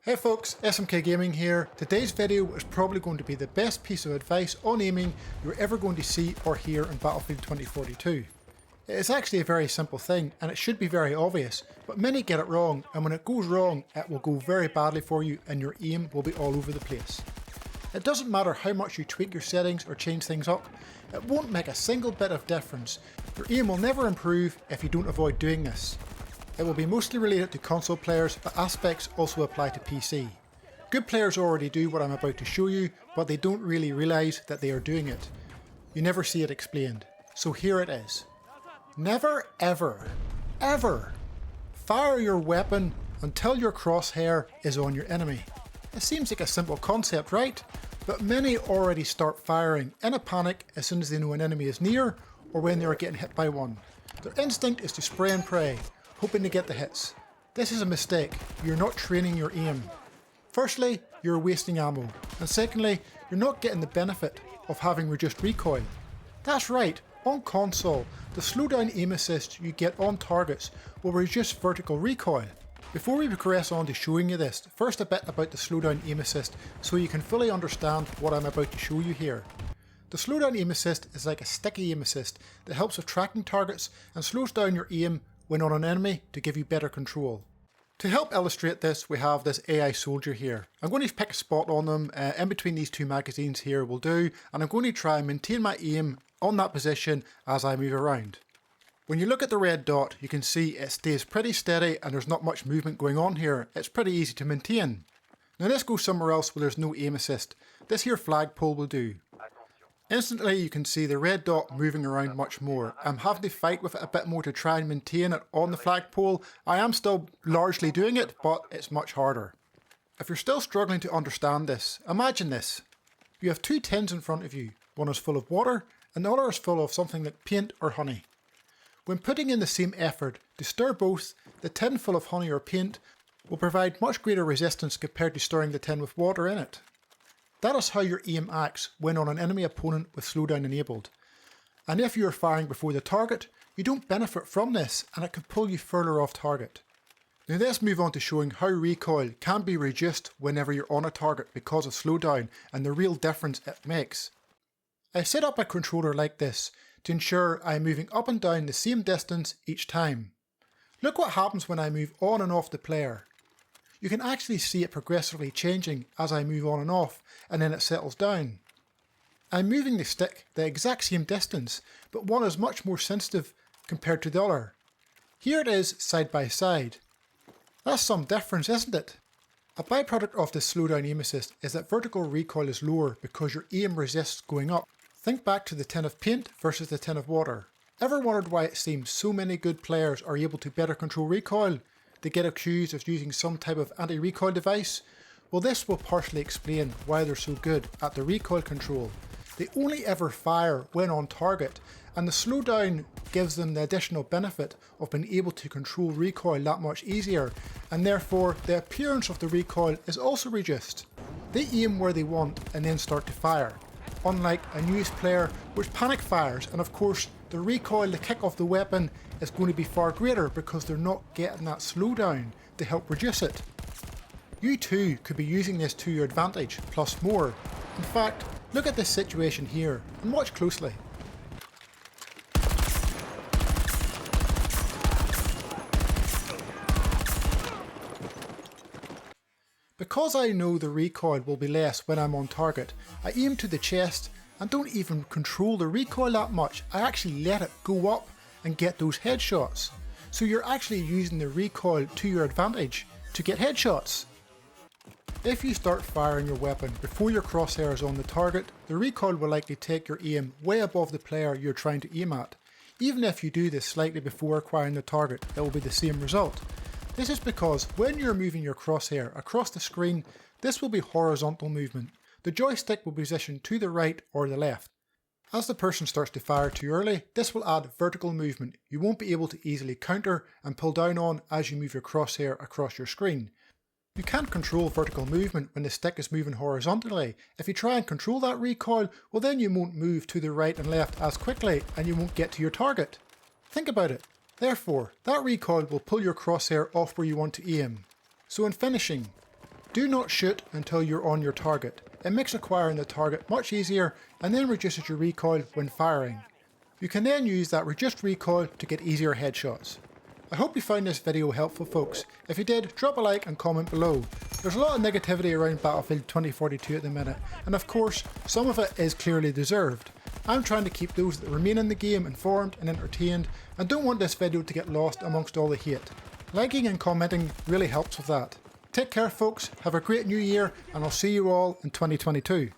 Hey folks, SMK Gaming here. Today's video is probably going to be the best piece of advice on aiming you're ever going to see or hear in Battlefield 2042. It is actually a very simple thing and it should be very obvious, but many get it wrong, and when it goes wrong it will go very badly for you and your aim will be all over the place. It doesn't matter how much you tweak your settings or change things up, it won't make a single bit of difference. Your aim will never improve if you don't avoid doing this. It will be mostly related to console players, but aspects also apply to PC. Good players already do what I'm about to show you, but they don't really realise that they are doing it. You never see it explained. So here it is. Never ever, ever fire your weapon until your crosshair is on your enemy. It seems like a simple concept, right? But many already start firing in a panic as soon as they know an enemy is near or when they are getting hit by one. Their instinct is to spray and pray, hoping to get the hits. This is a mistake. You're not training your aim. Firstly, you're wasting ammo, and secondly, you're not getting the benefit of having reduced recoil. That's right, on console, the slowdown aim assist you get on targets will reduce vertical recoil. Before we progress on to showing you this, first a bit about the slowdown aim assist so you can fully understand what I'm about to show you here. The slowdown aim assist is like a sticky aim assist that helps with tracking targets and slows down your aim when on an enemy to give you better control. To help illustrate this, we have this AI soldier here. I'm going to pick a spot on them in between these two magazines here will do, and I'm going to try and maintain my aim on that position as I move around. When you look at the red dot, you can see it stays pretty steady and there's not much movement going on here. It's pretty easy to maintain. Now let's go somewhere else where there's no aim assist. This here flagpole will do. Instantly you can see the red dot moving around much more. I'm having to fight with it a bit more to try and maintain it on the flagpole. I am still largely doing it, but it's much harder. If you're still struggling to understand this, imagine this. You have two tins in front of you. One is full of water and the other is full of something like paint or honey. When putting in the same effort to stir both, the tin full of honey or paint will provide much greater resistance compared to stirring the tin with water in it. That is how your aim acts when on an enemy opponent with slowdown enabled. And if you are firing before the target, you don't benefit from this and it can pull you further off target. Now let's move on to showing how recoil can be reduced whenever you're on a target because of slowdown and the real difference it makes. I set up a controller like this to ensure I am moving up and down the same distance each time. Look what happens when I move on and off the player. You can actually see it progressively changing as I move on and off, and then it settles down. I'm moving the stick the exact same distance, but one is much more sensitive compared to the other. Here it is side by side. That's some difference, isn't it? A byproduct of this slowdown aim assist is that vertical recoil is lower because your aim resists going up. Think back to the tin of paint versus the tin of water. Ever wondered why it seems so many good players are able to better control recoil? They get accused of using some type of anti-recoil device? Well, this will partially explain why they're so good at the recoil control. They only ever fire when on target, and the slowdown gives them the additional benefit of being able to control recoil that much easier, and therefore the appearance of the recoil is also reduced. They aim where they want and then start to fire, unlike a newest player which panic fires, and of course the recoil, the kick of the weapon is going to be far greater because they're not getting that slowdown to help reduce it. You too could be using this to your advantage, plus more. In fact, look at this situation here and watch closely. Because I know the recoil will be less when I'm on target, I aim to the chest and don't even control the recoil that much. I actually let it go up and get those headshots. So you're actually using the recoil to your advantage to get headshots. If you start firing your weapon before your crosshair is on the target, the recoil will likely take your aim way above the player you're trying to aim at. Even if you do this slightly before acquiring the target, it will be the same result. This is because when you're moving your crosshair across the screen, this will be horizontal movement. The joystick will position to the right or the left. As the person starts to fire too early, this will add vertical movement you won't be able to easily counter and pull down on as you move your crosshair across your screen. You can't control vertical movement when the stick is moving horizontally. If you try and control that recoil, well then you won't move to the right and left as quickly and you won't get to your target. Think about it. Therefore, that recoil will pull your crosshair off where you want to aim. So in finishing, Do not shoot until you're on your target. It makes acquiring the target much easier and then reduces your recoil when firing. You can then use that reduced recoil to get easier headshots. I hope you found this video helpful, folks. If you did, drop a like and comment below. There's a lot of negativity around Battlefield 2042 at the minute, and of course, some of it is clearly deserved. I'm trying to keep those that remain in the game informed and entertained, and don't want this video to get lost amongst all the hate. Liking and commenting really helps with that. Take care, folks, have a great new year, and I'll see you all in 2022.